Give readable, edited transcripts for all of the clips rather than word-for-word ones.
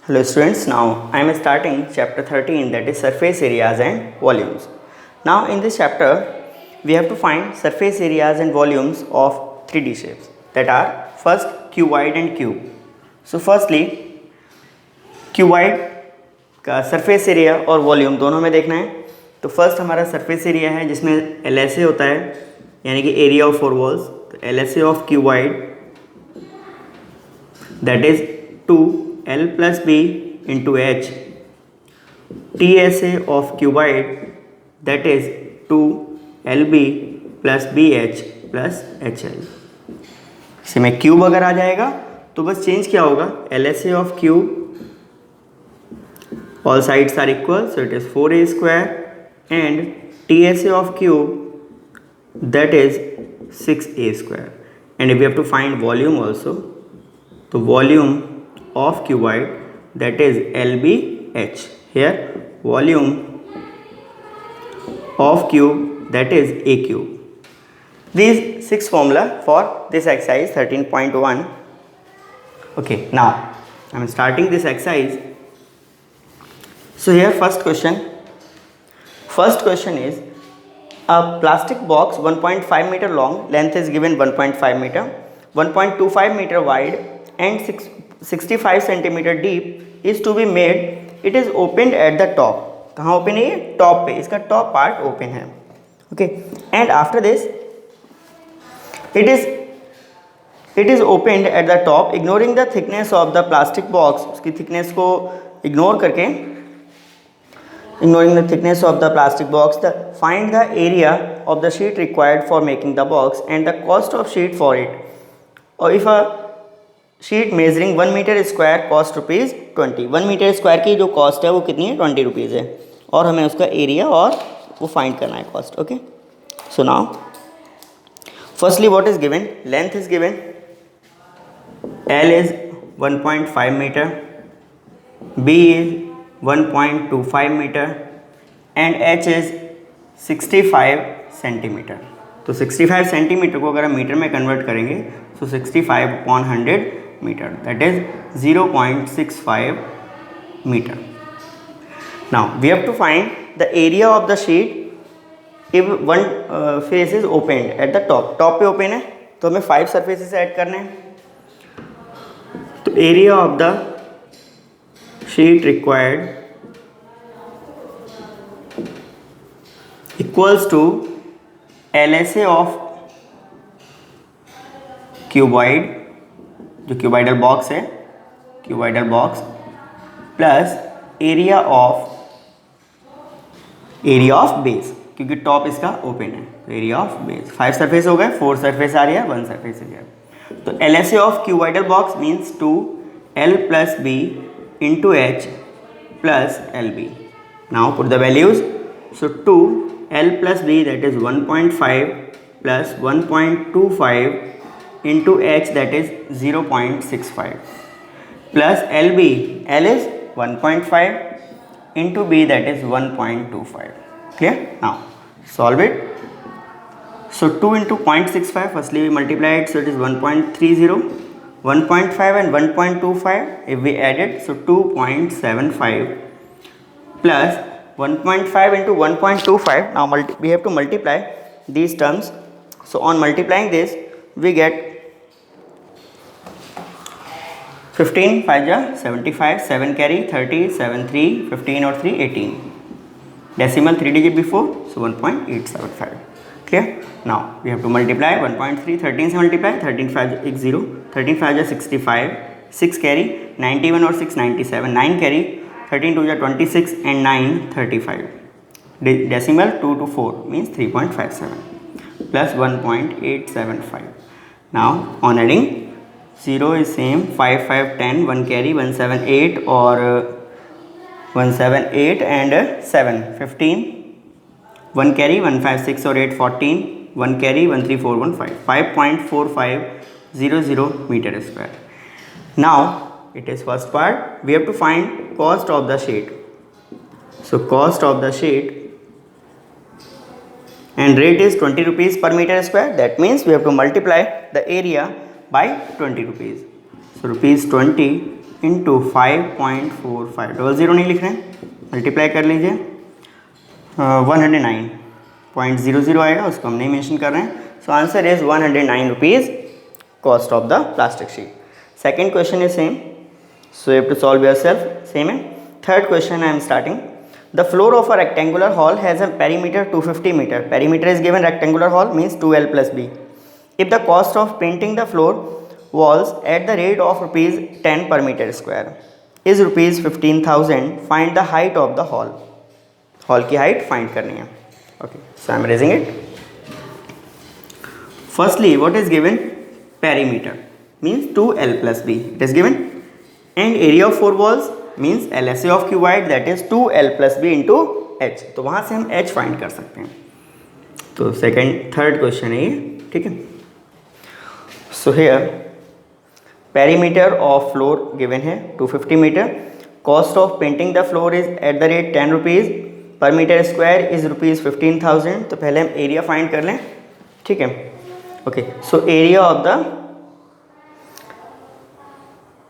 Hello students, now I am starting chapter 13, that is surface areas and volumes. Now in this chapter we have to find surface areas and volumes of 3D shapes, that are first cuboid and cube. So firstly cuboid का surface area और volume दोनों में देखना है. तो first हमारा surface area है जिसमें LSA होता है, यानी कि area of four walls. तो LSA of cuboid that is 2L plus B into H. TSA of cuboid that is 2LB plus BH plus HL. इसी में क्यूब अगर आ जाएगा तो बस चेंज क्या होगा, LSA of cube all sides are equal, so it is 4A square, and TSA of cube that is 6A square. And if we have to find volume also, तो volume of cuboid that is LBH. Here volume of cube that is A cube. These 6 formula for this exercise 13.1. Okay, now I am starting this exercise. So here first question is a plastic box 1.5 meter long, length is given 1.5 meter, 1.25 meter wide and 65 centimeter deep is to be made. It is opened at the top. कहाँ open है ये? Top पे, इसका top part open है. Okay, and after this it is opened eight the top, ignoring the thickness of the plastic box. उसकी thickness को ignore करके, ignoring the thickness of the plastic box, find the area of the sheet required for making the box and the cost of sheet for it. Or if a sheet measuring 1 meter square cost rupees 20, 1 meter square की जो cost है वो कितनी है, 20 rupees है, और हमें उसका area और वो find करना है cost. Okay, so now firstly what is given, length is given, L is 1.5 meter, B is 1.25 meter and H is 65 centimetre. तो 65 सेंटीमीटर को अगर हम मीटर में कन्वर्ट करेंगे तो 65 upon 100 metre, that is 0.65 metre. Now we have to find the area of the sheet if one face is open at the top. Top पे open है तो हमें 5 सरफेसेस ऐड करने हैं. तो area of the sheet required equals to LSA of cuboid, जो cuboidal box है, cuboidal box plus area of base, क्योंकि टॉप इसका ओपन है. तो एरिया ऑफ बेस, 5 सरफेस हो गए, 4 सरफेस आ रही है, 1 सरफेस है. तो LSA of cuboidal box means 2L plus B into H plus LB. Now put the values. So 2L plus B that is 1.5 plus 1.25 into H that is 0.65 plus LB, L is 1.5 into B that is 1.25. Clear? Now solve it. So 2 into 0.65, firstly we multiply it, so it is 1.30. 1.5 and 1.25 if we add it, so 2.75 plus 1.5 into 1.25. Now we have to multiply these terms. So on multiplying this we get 15 5 ja 75, 7 carry 30, 7 3 15 or 3 18, decimal 3 digit before, so 1.875. Clear? Now we have to multiply 1.3, 13 से multiply, 13 5 1 0, 13 5 65, 6 carry 91 or 6 97, 9 carry 13 2 26 and 9 35. Decimal 2 to 4 means 3.57 plus 1.875. Now on adding, 0 is same, 5 5 10, 1 carry 178 or 178 and 7 15. 1 carry 156 or 8 14, 1 carry 13415, 5.4500 meter square. Now it is first part, we have to find cost of the sheet. So cost of the sheet and rate is 20 rupees per meter square. That means we have to multiply the area by 20 rupees. So rupees 20 into 5.45, double zero नहीं लिख रहे हैं, multiply कर लीजिए, 109.00 आएगा, उसको हम नहीं मेंशन कर रहे हैं. So answer is 109 rupees cost of the plastic sheet. Second question is same, so you have to solve yourself, same है. Third question I am starting. The floor of a rectangular hall has a perimeter 250 meter. Perimeter is given, rectangular hall means 2L plus B. If the cost of painting the floor walls at the rate of rupees 10 per meter square is rupees 15,000, find the height of the hall. Hall की height find करनी है. Okay, so I am raising it. Firstly, what is given? Perimeter means 2L plus B. It is given. And area of four walls means LSA of cuboid, that is 2L plus B into H. तो वहाँ से हम H find कर सकते हैं. तो third question है ये, ठीक है. So here perimeter of floor given है 250 metre. Cost of painting the floor is at the rate 10 rupees per metre square is rupees 15,000. तो पहले हम एरिया फाइंड कर लें, ठीक है. Okay, so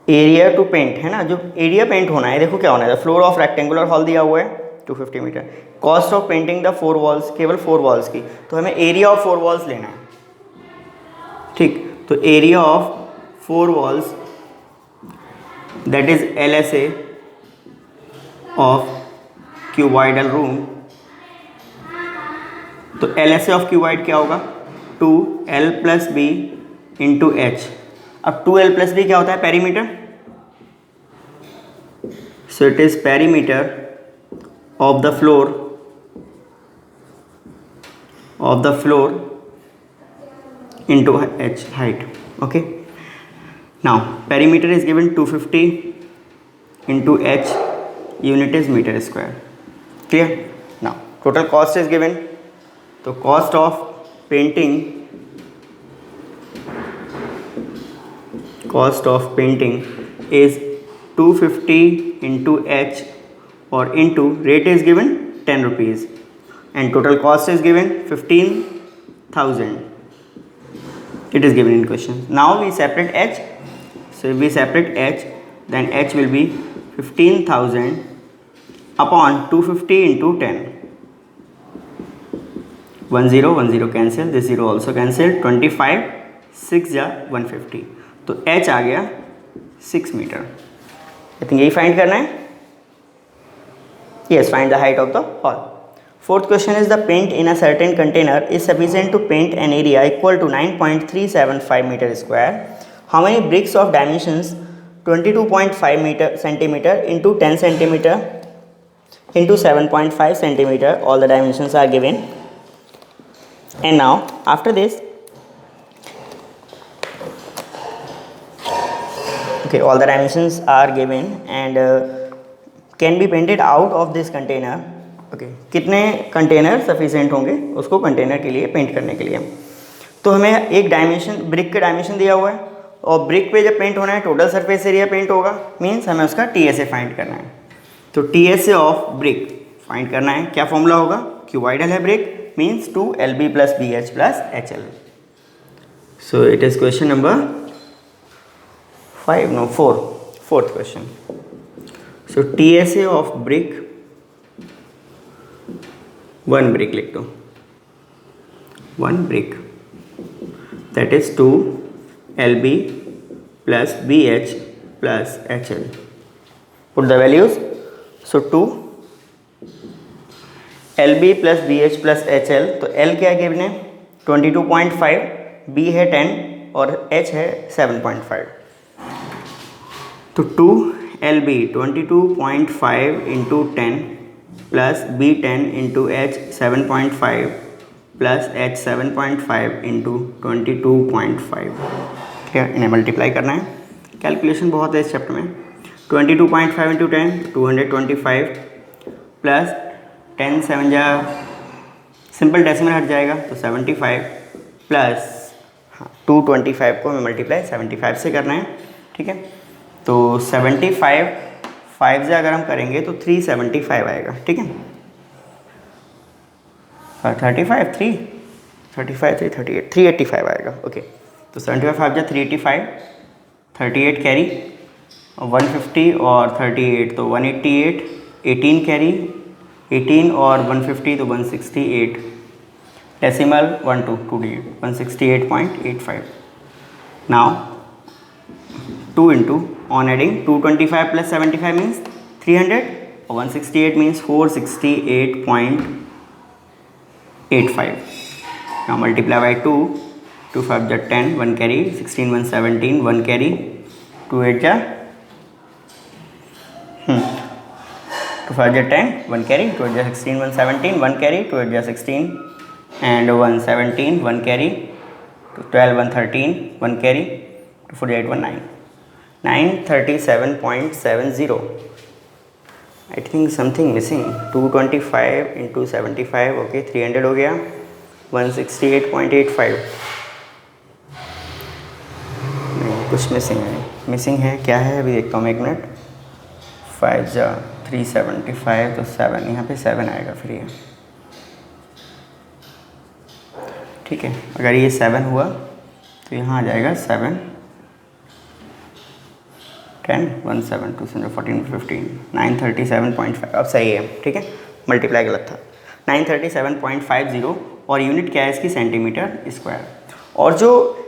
area to paint है ना, जो एरिया पेंट होना है, देखो क्या होना है. फ्लोर ऑफ रेक्टेंगुलर हॉल दिया हुआ है 250 metre. Cost of painting the 4 walls, केवल 4 वॉल्स की, तो हमें एरिया ऑफ 4 वॉल्स लेना है, ठीक. तो area of 4 walls that is LSA of cuboidal room. तो LSA ऑफ क्यूबॉइड क्या होगा? 2L plus B into H. अब 2L plus B क्या होता है? Perimeter. So it is perimeter of the floor into H, height. Okay, now perimeter is given 250 into H, unit is meter square. Clear? Now total cost is given. So cost of painting is 250 into H or into rate is given 10 rupees and total cost is given 15,000. It is given in question. Now we separate H. So if we separate H, then H will be 15,000 upon 250 into 10. 1 0 cancel, this 0 also cancel. 25 6 ja 150. तो H आ गया 6 metre. I think यही find करना है. Yes, find the height of the hall. Fourth question is the paint in a certain container is sufficient to paint an area equal to 9.375 meter square. How many bricks of dimensions 22.5 centimeter into 10 centimeter into 7.5 centimeter? All the dimensions are given. And now after this, okay, all the dimensions are given and can be painted out of this container. Okay, कितने container sufficient होंगे उसको container के लिए paint करने के लिए. तो हमें एक डायमेंशन, ब्रिक का डायमेंशन दिया हुआ है और ब्रिक पे जब पेंट होना है टोटल सरफेस एरिया पेंट होगा, मीन्स हमें उसका TSA फाइंड करना है. तो TSA ऑफ ब्रिक फाइंड करना है. क्या फॉर्मूला होगा? क्यूबॉइडल है brick, means 2LB plus BH plus HL. So it is question number 5, no 4, fourth question. So TSA of brick, 1 brick लिख दो, 1 brick that is 2LB plus BH plus HL. Put the values. So 2LB plus BH plus HL. तो L क्या given है? 22.5, B है 10 और H है 7.5. तो 2LB 22.5 into 10 plus B10 into H 7.5 plus H 7.5 into 22.5. ठीक है, इन्हें मल्टीप्लाई करना है. कैलकुलेशन बहुत है इस चैप्टर में. 22.5 into 10 225 प्लस 10 7 जा सिंपल डेसिमल हट जाएगा तो 75 प्लस 225 को हमें मल्टीप्लाई 75 से करना है. ठीक है, तो 75 5 से अगर हम करेंगे तो 375 आएगा. ठीक है, 35 3 38 385 आएगा. ओके, तो 75 5 जा 385, 38 कैरी 150 और 38 तो 188, 18 कैरी, 18 और 150 तो 168, decimal 1 to 2 digit 168.85. Now 2 into on adding 225 plus 75 means 300, 168 means 468.85. Now multiply by 2, 2 5 ja 10, 1 carry, 16 1 17, 1 carry, 2 8 ja 2 5 ja 10, 1 carry, 2 8 ja 16, 1 17, 1 carry, 2 8 ja 16 and 1 17, 1 carry, 12 1 13, 1 carry, 248 1 9, 937.70. I think something missing. 225 into 75, okay, 300 हो गया, 168.85. नहीं, कुछ missing है, क्या है अभी देखता हूँ मैं, एक मिनट. 5 जा 375 तो 7, यहाँ पे 7 आएगा फिर ये. ठीक है, अगर ये 7 हुआ तो यहाँ आ जाएगा 7 10 1 7 2 14 15 937.5. अब सही है, ठीक है, मल्टीप्लाई गलत था. 937.50 और यूनिट क्या है इसकी, सेंटीमीटर स्क्वायर. और जो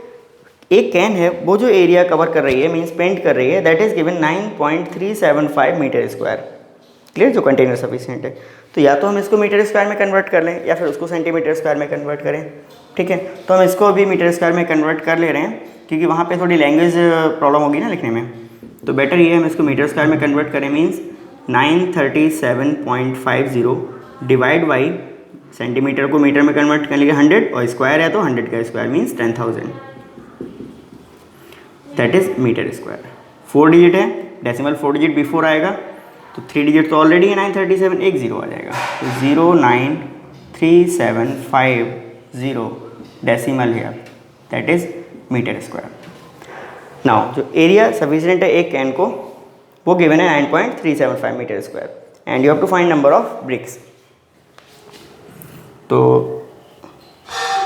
एक कैन है वो जो एरिया कवर कर रही है, मीन्स पेंट कर रही है, that is given 9.375 metre square. Clear, जो कंटेनर सफिशिएंट है. तो या तो हम इसको मीटर स्क्वायर में कन्वर्ट कर लें या फिर उसको सेंटीमीटर स्क्वायर में कन्वर्ट करें. ठीक है, तो हम इसको अभी मीटर स्क्वायर में कन्वर्ट कर ले रहे हैं क्योंकि वहाँ पे थोड़ी लैंग्वेज प्रॉब्लम होगी ना लिखने में. तो बेटर ये हम इसको मीटर स्क्वायर में कन्वर्ट करें. मीन्स 937.50 डिवाइड बाई सेंटीमीटर को मीटर में कन्वर्ट कर लीजिए 100 और स्क्वायर है तो 100 का square means 10,000. That is metre square. 4 digit है, डेसिमल 4 डिजिट बिफोर आएगा तो 3 डिजिट तो ऑलरेडी है 937, एक जीरो आ जाएगा तो 09375 डेसिमल है, that is metre square. Now जो एरिया सफिशिएंट है एक कैन को वो गिवन है 9.375 metre square and you have to find number of bricks. तो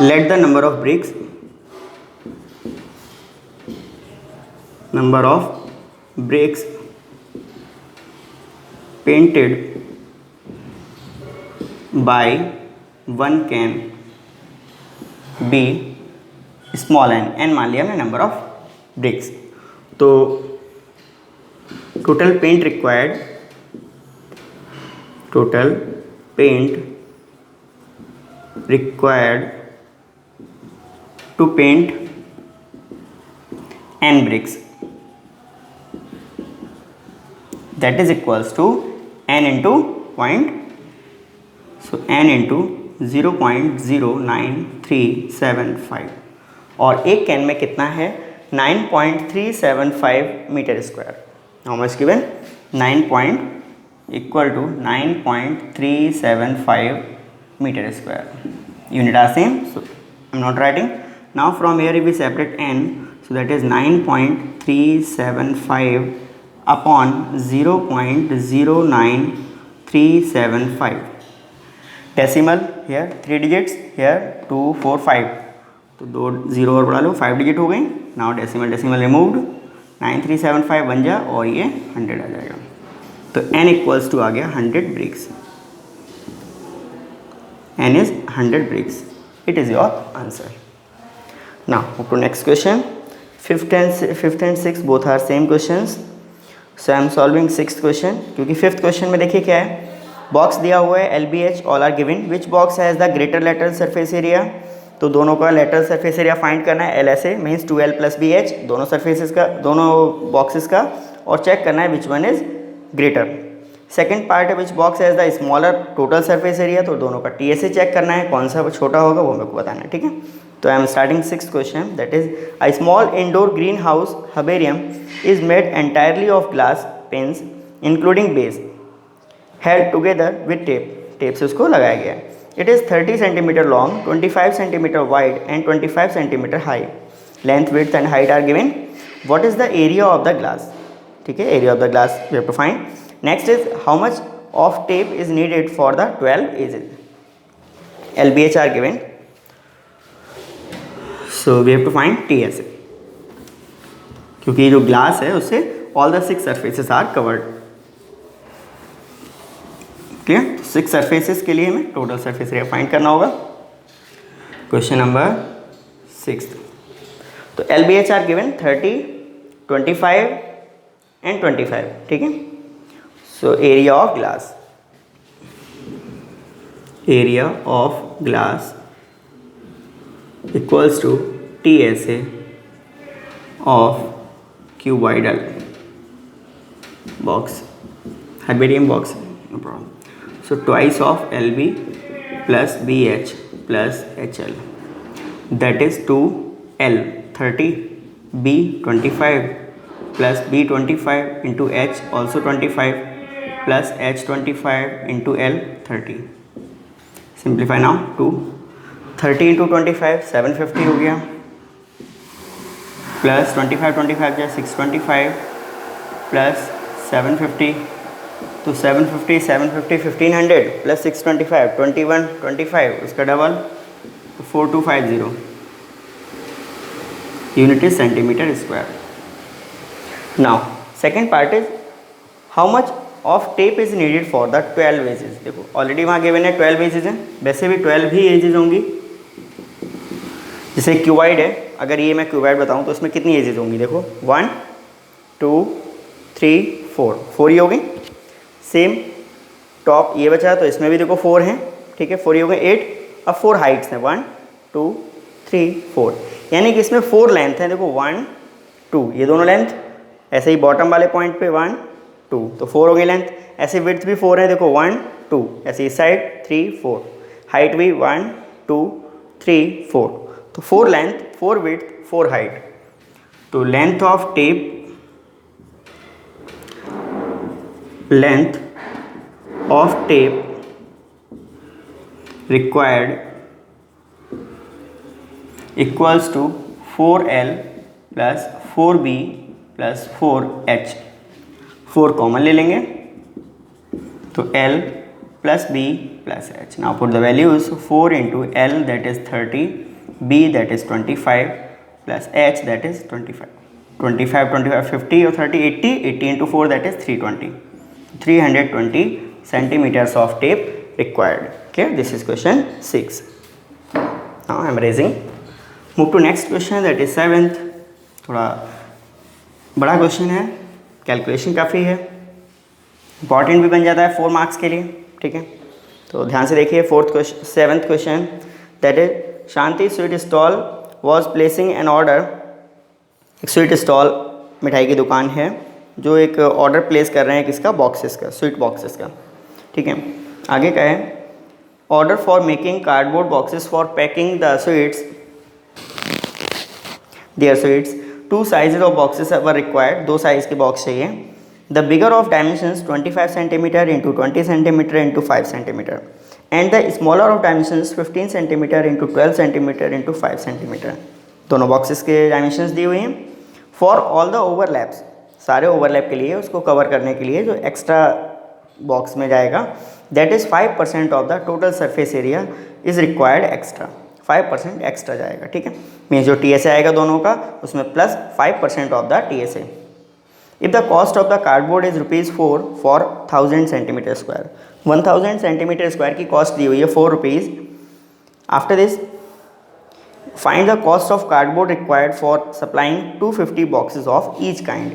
let the number of bricks, number of bricks painted by one can be small n मान लिया हमने नंबर ऑफ ब्रिक्स. तो total paint required to paint n bricks, that is equals to n into point, so n into 0.09375 और एक can में कितना है 9.375 metre square. How much given 9.375 metre square. Unit are same, so I am not writing. Now from here if we separate n, so that is 9.375 upon 0.09375. Decimal here 3 digits, here 2 4 5 तो 2 0 और बढ़ा लो 5 digit हो गई. Now decimal removed, 9375 बन जा और ये 100 आ जाएगा. तो n इक्वल्स टू आ गया 100 BRICS. n is 100 bricks. It is your answer. Now move to next question. Fifth and sixth both are same questions. So I am solving sixth question क्योंकि fifth question में देखिए क्या है, box दिया हुआ है LBH all are given. Which box has the greater lateral surface area? तो दोनों का lateral surface area फाइंड करना है. LSA means 2L plus BH, दोनों surfaces का, दोनों boxes का, और चेक करना है which one is greater. Second part है which box has the smaller total surface area, तो दोनों का TSA चेक करना है, कौन सा छोटा होगा वो मेरे को बताना है. ठीक है, तो I am starting sixth question, that is a small indoor green house herbarium is made entirely of glass panes including base held together with tape से उसको लगाया गया है. It is 30 centimetre long, 25 centimetre wide and 25 centimetre high. Length width and height are given. What is the area of the glass? ठीक है, area of the glass we have to find. Next is how much of tape is needed for the 12 edges. LBH are given. So we have to find TSA क्योंकि जो glass है उससे all the 6 surfaces are covered. Clear? 6 surfaces के लिए हमें total surface area find करना होगा. Question number 6. तो LBH आर गिवन 30, 25 एंड 25. ठीक है. So area of glass equals to TSA of cuboidal box, herbarium box, no problem. So twice of LB plus BH plus HL, that is 2L 30, B 25 plus B 25 into H also 25 plus H 25 into L 30. Simplify now. 2 30 into 25 750 हो गया, plus 25 जो 625 plus 750, तो 750 1500 plus 625 2125, उसका double तो 4250. Unit is centimetre square. Now second part is how much of tape is needed for the 12 edges. देखो already वहाँ given है 12 edges हैं, वैसे भी 12 ही एजेस होंगी. जैसे क्यूबाइड है, अगर ये मैं क्यूबाइड बताऊँ तो इसमें कितनी एजेस होंगी. देखो 1 2 3 4 ही हो गई. सेम टॉप ये बचा तो इसमें भी देखो 4 हैं. ठीक है, 4 ही हो गए 8. अब 4 हाइट्स हैं 1 2 3 4, यानी कि इसमें 4 लेंथ हैं. देखो 1 2 ये दोनों लेंथ, ऐसे ही बॉटम वाले पॉइंट पे 1 2 तो 4 हो गई लेंथ. ऐसे विड्थ भी 4 है, देखो 1 2, ऐसे इस साइड 3 4, हाइट भी 1 2 3 4. तो 4 लेंथ 4 विड्थ 4 हाइट. तो length of tape required equals to 4L plus 4B plus 4H. 4 common ले लेंगे तो L plus B plus H. Now put the values. 4 into L that is 30, B that is 25 plus H that is 25. 25 50 और 30 80 into 4 that is 320. 320 centimeters of tape required. Okay, this is question 6. Now I am raising. Move to next question that is 7th. थोड़ा बड़ा question है, calculation काफ़ी है, important भी बन जाता है 4 मार्क्स के लिए. ठीक है, तो ध्यान से देखिए. 7th question that is Shanti sweet stall was placing an order. एक स्वीट स्टॉल मिठाई की दुकान है जो एक ऑर्डर प्लेस कर रहे हैं किसका, बॉक्सेस का, स्वीट बॉक्सेस का. ठीक है, आगे का है order for making cardboard boxes for packing the sweets their sweets. 2 sizes of boxes were required. 2 size के बॉक्स चाहिए. The bigger of dimensions 25 centimetre into 20 centimetre into 5 centimetre and the smaller of dimensions 15 centimeter into 12 centimeter into 5 centimeter. दोनों boxes के dimensions दी हुई हैं. For all the overlaps, सारे overlap के लिए, उसको कवर करने के लिए जो एक्स्ट्रा बॉक्स में जाएगा, that is 5% of the total surface area is required extra. 5% extra जाएगा. ठीक है, मीन्स जो TSA आएगा दोनों का, उसमें plus 5% of the TSA. If the cost of the cardboard is ₹4 for 1000 centimetre square. 1000 centimetre square की कॉस्ट दी हुई है ₹4. After this find the cost of cardboard required for supplying 250 boxes of each kind.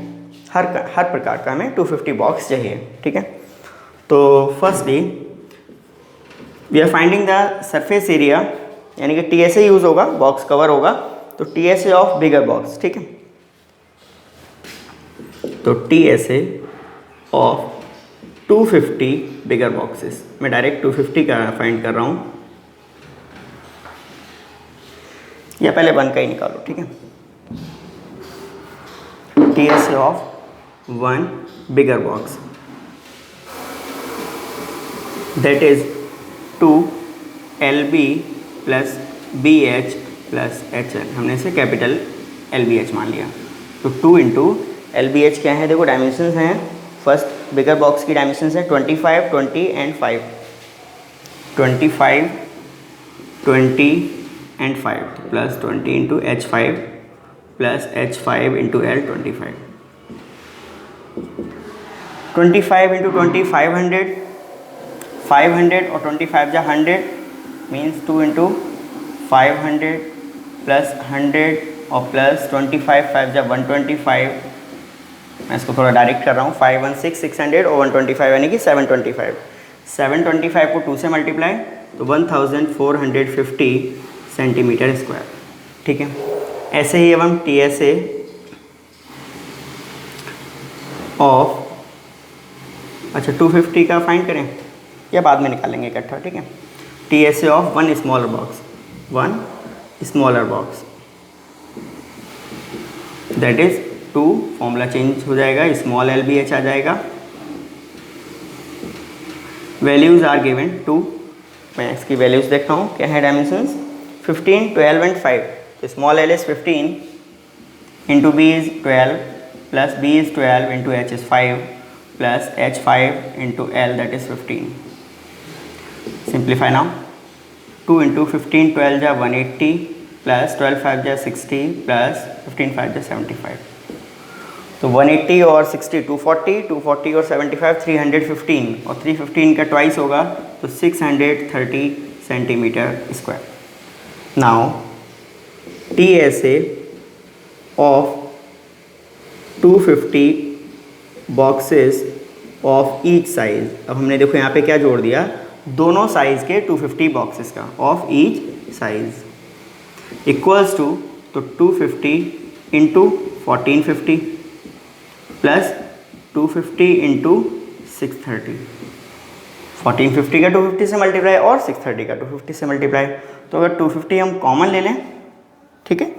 हर प्रकार का हमें 250 box चाहिए. ठीक है, तो firstly we are finding the surface area, यानी कि TSA यूज़ होगा, बॉक्स कवर होगा, तो TSA ऑफ बिगर बॉक्स. ठीक है, तो TSA ऑफ 250 बिगर बॉक्सेस. मैं डायरेक्ट 250 का फाइंड कर रहा हूँ, या पहले 1 का ही निकालो. ठीक है, TSA of 1 bigger box that is 2 LB plus BH plus HL. हमने इसे कैपिटल LBH मान लिया. तो 2 इंटू LBH क्या है, देखो डायमेंशंस हैं. फर्स्ट बिगर बॉक्स की डायमेंशंस है 25 20 and 5. 25 20 and 5 plus 20 into H5 plus H5 into L 25. 25 into 20 500, 500 और 25 जा 100 मीन्स 2 इंटू 500 प्लस 100 और प्लस 25 5 जा 125। मैं इसको थोड़ा डायरेक्ट कर रहा हूँ, 516 600 और 125 यानी कि 725। 725 को 2 से मल्टीप्लाई तो 1450 सेंटीमीटर स्क्वायर। ठीक है, ऐसे ही अब हम TSA ऑफ 250 का फाइंड करें या बाद में निकालेंगे इकट्ठा। ठीक है, TSA of one smaller box that is 2, formula change हो जाएगा, स्मॉल LBH आ जाएगा। वैल्यूज़ आर गिवन 2, मैं इसकी वैल्यूज़ देखता हूँ क्या है। डायमेंशंस 15 12 एंड 5, तो small L is 15 into B is 12 plus B is 12 into H is 5 plus H 5 into L that is 15। Simplify now, 2 into 15 12 जा 180 प्लस 12 5 जा 60 प्लस 15 5 जा 75। तो 180 और 60 240, 240 और 75 315 और 315 का ट्वाइस होगा तो 630 centimetre square. Now TSA of 250 boxes of each size. अब हमने देखो यहाँ पे क्या जोड़ दिया, दोनों साइज़ के 250 बॉक्सेस का of each size equals to, तो 250 इंटू 1450 प्लस 250 इंटू 630। 1450 का 250 से मल्टीप्लाई और 630 का 250 से मल्टीप्लाई। तो अगर 250 हम कॉमन ले लें, ठीक है,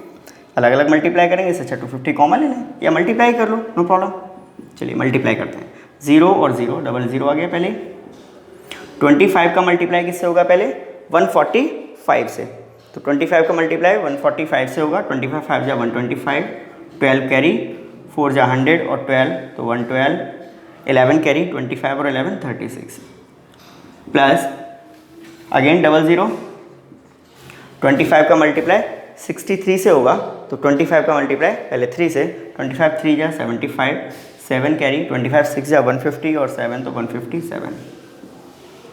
अलग अलग मल्टीप्लाई करेंगे, इससे अच्छा 250 कॉमन ले लें या मल्टीप्लाई कर लो, नो प्रॉब्लम। चलिए मल्टीप्लाई करते हैं, 0 और 0 डबल 0 आ गया पहले। 25 का मल्टीप्लाई किससे होगा पहले, 145 से, तो 25 का मल्टीप्लाई 145 से होगा। 25 5 जा 125, 12 कैरी, 4 जा 100 और 12 तो 112, 11 कैरी, 25 और 11 36 प्लस अगेन डबल 0। 25 का मल्टीप्लाई 63 से होगा, तो 25 का मल्टीप्लाई पहले 3 से, 25 3 जा 75, 7 कैरी, 25 6 जा 150 और 7 तो 157।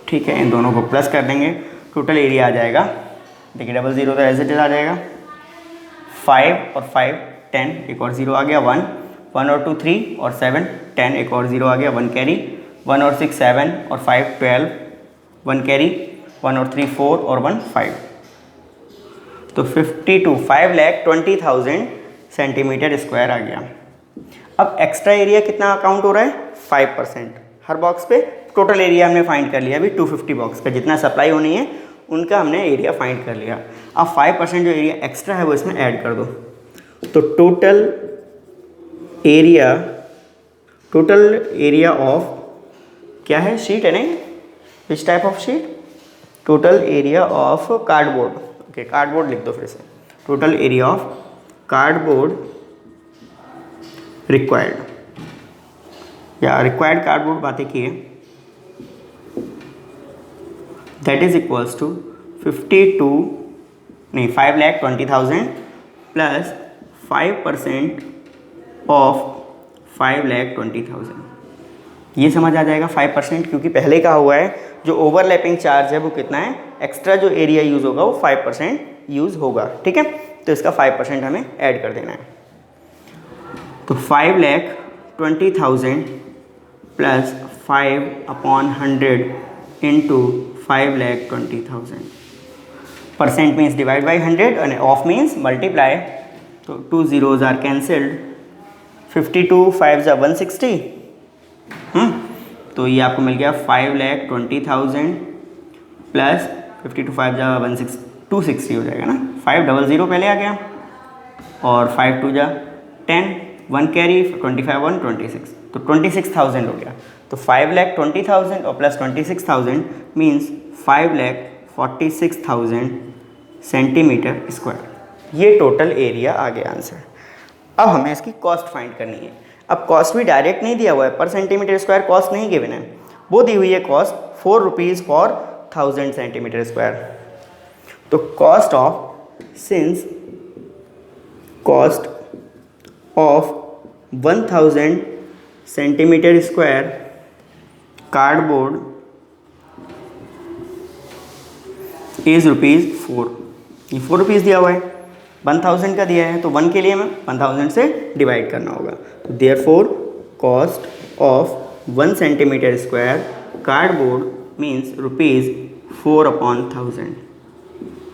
ठीक है, इन दोनों को प्लस कर देंगे, टोटल एरिया आ जाएगा, देखिए डबल 0 तो एज इट इज आ जाएगा, 5 और 5 10, एक और 0 आ गया, 1 1 और 2 3 और 7 10, एक और 0 आ गया, 1 कैरी, 1 और 6 7 और 5 12, 1 कैरी, 1 और 3 4 और 1 5, तो 5,20,000 सेंटीमीटर स्क्वायर आ गया। अब एक्स्ट्रा एरिया कितना काउंट हो रहा है, 5% हर बॉक्स पे। टोटल एरिया हमने फाइंड कर लिया, अभी 250 बॉक्स का जितना सप्लाई होनी है उनका हमने एरिया फाइंड कर लिया। अब 5% जो एरिया एक्स्ट्रा है वो इसमें ऐड कर दो, तो टोटल एरिया ऑफ क्या है, शीट है नहीं, which type of sheet, total area of cardboard. Okay, cardboard लिख दो फिर से, total area of cardboard required, या रिक्वायर्ड कार्डबोर्ड बातें की है, that is equals to 5,20,000 plus 5% of 5,20,000। ये समझ आ जाएगा 5%, क्योंकि पहले कहा हुआ है जो ओवरलैपिंग चार्ज है वो कितना है, एक्स्ट्रा जो एरिया यूज़ होगा वो 5% यूज़ होगा। ठीक है, तो इसका 5% हमें ऐड कर देना है, तो 5,20,000 plus 5/100 into 5,20,000। Percent means divide by 100 and of means multiply, तो 2 zeros आर कैंसल्ड, 52 5 जा 160, तो ये आपको मिल गया 5,20,000 प्लस 52 5 जा 160 260 हो जाएगा ना, 500 पहले आ गया और 5 2 जा 10, 1 कैरी, 25 1 26, तो 26,000 हो गया। तो 5,20,000 और प्लस 26,000 मीन्स 5,46,000 सेंटीमीटर स्क्वायर। ये टोटल एरिया आ गया आंसर। अब हमें इसकी कॉस्ट फाइंड करनी है। अब कॉस्ट भी डायरेक्ट नहीं दिया हुआ है, पर सेंटीमीटर स्क्वायर कॉस्ट नहीं गिवन है, वो दी हुई है cost 4 rupees for 1000 centimetre square. तो cost of 1000 centimetre square cardboard is ₹4। ये ₹4 दिया हुआ है, 1000 का दिया है, तो 1 के लिए हमें 1000 से डिवाइड करना होगा। तो therefore cost of 1 centimetre square cardboard means ₹4/1000।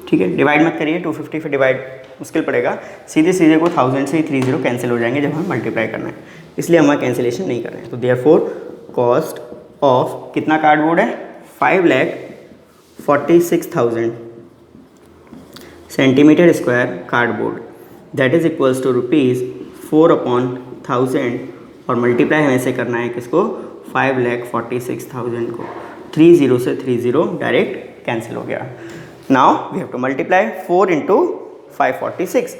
ठीक है, डिवाइड मत करिए, 250 पे डिवाइड मुश्किल पड़ेगा, सीधे सीधे को 1000 से ही 30 कैंसिल हो जाएंगे जब हमें मल्टीप्लाई करना है, इसलिए हम कैंसिलेशन नहीं कर रहे हैं। तो देयरफॉर कॉस्ट ऑफ कितना कार्डबोर्ड है, 5,46,000 centimetre square cardboard, that is equals to ₹4/1000, और मल्टीप्लाई हमें से करना है किसको, 5,46,000 को। 30 से 30 डायरेक्ट कैंसिल हो गया। Now we have to multiply 4 into 546,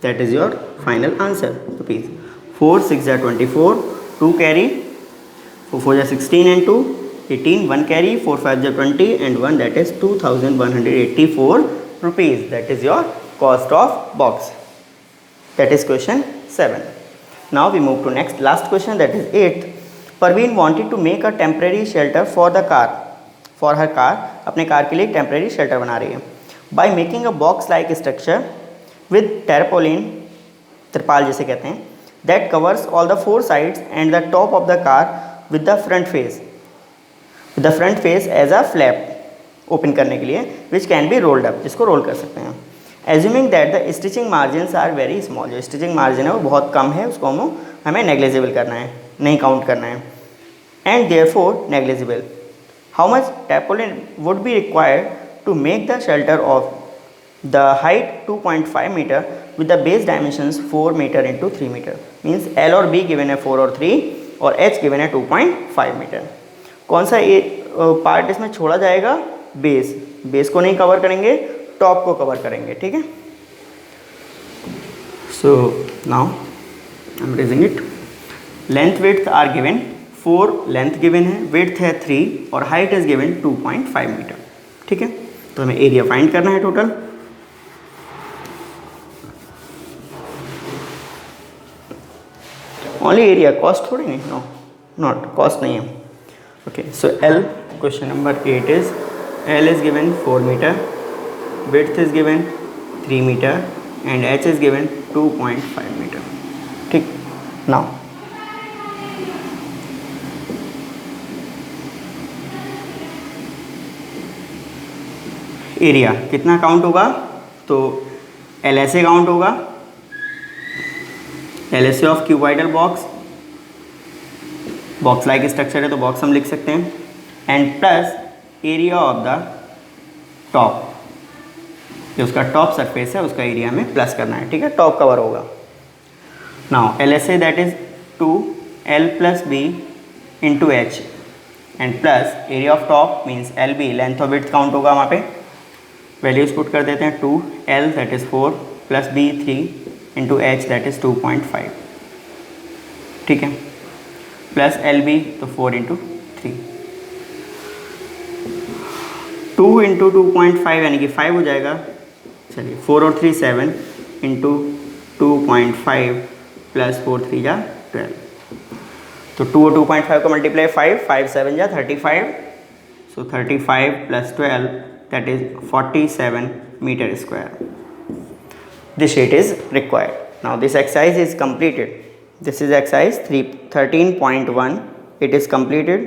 that is your final answer. Rupees 4 6 24, 2 carry, 4 4 16 and 2 18, 1 carry, 4 5 20 and 1, that is 2,184 rupees. That is your cost of box. That is question 7. Now we move to next last question, that is 8th. Parveen wanted to make a temporary shelter for the car. For her car, अपने car के लिए temporary shelter बना रही है। By making a box-like structure with tarpaulin, तिरपाल जिसे कहते हैं, that covers all the 4 sides and the top of the car with the front face. With the front face as a flap, open करने के लिए, which can be rolled up, जिसको role कर सकते हैं। Assuming that the stitching margins are very small, जो stitching margin है वो बहुत कम है, उसको हमें नेग्लिजिबल करना है, नहीं काउंट करना है। And therefore negligible. How much tarpaulin would be required to make the shelter of the height 2.5 meter with the base dimensions 4 meter into 3 meter? Means L और B given है 4 और 3 और H given है 2.5 metre. कौन सा part इसमें छोड़ा जाएगा, बेस को नहीं कवर करेंगे, टॉप को कवर करेंगे। ठीक है, so now I am raising it. Length width are given 4, length given है, विड्थ है 3 और हाइट इज गिवन 2.5 मीटर। ठीक है, तो हमें एरिया फाइंड करना है टोटल। ओनली एरिया, कॉस्ट थोड़ी नहीं, नो नॉट कॉस्ट नहीं है। Okay, so L, question number 8 is L is given 4 meter, width is given 3 meter and H is given 2.5 meter. ठीक, now एरिया कितना काउंट होगा, तो LSA काउंट होगा, LSA of cuboidal box, box like structure है तो box हम लिख सकते हैं, and plus area of the top, जो उसका टॉप सरफेस है उसका एरिया में प्लस करना है। ठीक है, टॉप कवर होगा। Now LSA that is 2L + B into H and plus area of top means LB, length और विड्थ काउंट होगा, वहाँ पे वैल्यूज पुट कर देते हैं। 2L that is 4 + B 3 into H that is 2.5। ठीक है, प्लस LB तो 4 इंटू 3, 2 इंटू 2.5 यानी कि 5 हो जाएगा। चलिए 4 और 3 7 इंटू 2.5 प्लस 4 3 जा 12, तो 2 और 2.5 को मल्टीप्लाई 5 7 जा 35, so 35 + 12 that is 47 metre square. This sheet is required. Now this exercise is completed. This is exercise 13.1. It is completed.